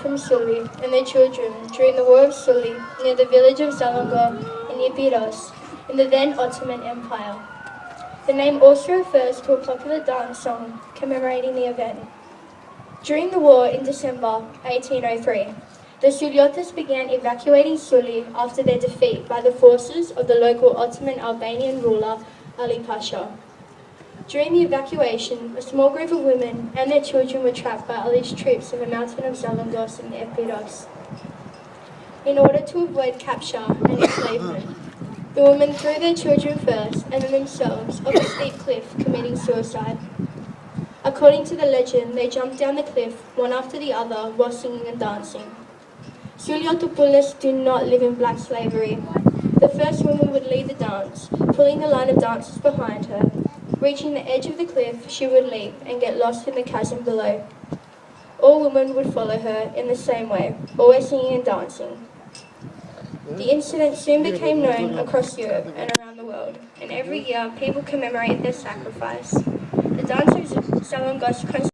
from Suli and their children during the War of Suli near the village of Selangor in Epirus in the then Ottoman Empire. The name also refers to a popular dance song commemorating the event. During the war in December 1803, the Suliotas began evacuating Suli after their defeat by the forces of the local Ottoman Albanian ruler Ali Pasha. During the evacuation, a small group of women and their children were trapped by Ali's troops in the mountain of Zalangos in Epirus. In order to avoid capture and enslavement, the women threw their children first and then themselves off a steep cliff, committing suicide. According to the legend, they jumped down the cliff, one after the other, while singing and dancing. Suliotopulas do not live in black slavery. The first woman would lead the dance, pulling the line of dancers behind her. Reaching the edge of the cliff, she would leap and get lost in the chasm below. All women would follow her in the same way, always singing and dancing. The incident soon became known across Europe and around the world, and every year people commemorate their sacrifice. The dance of Selangos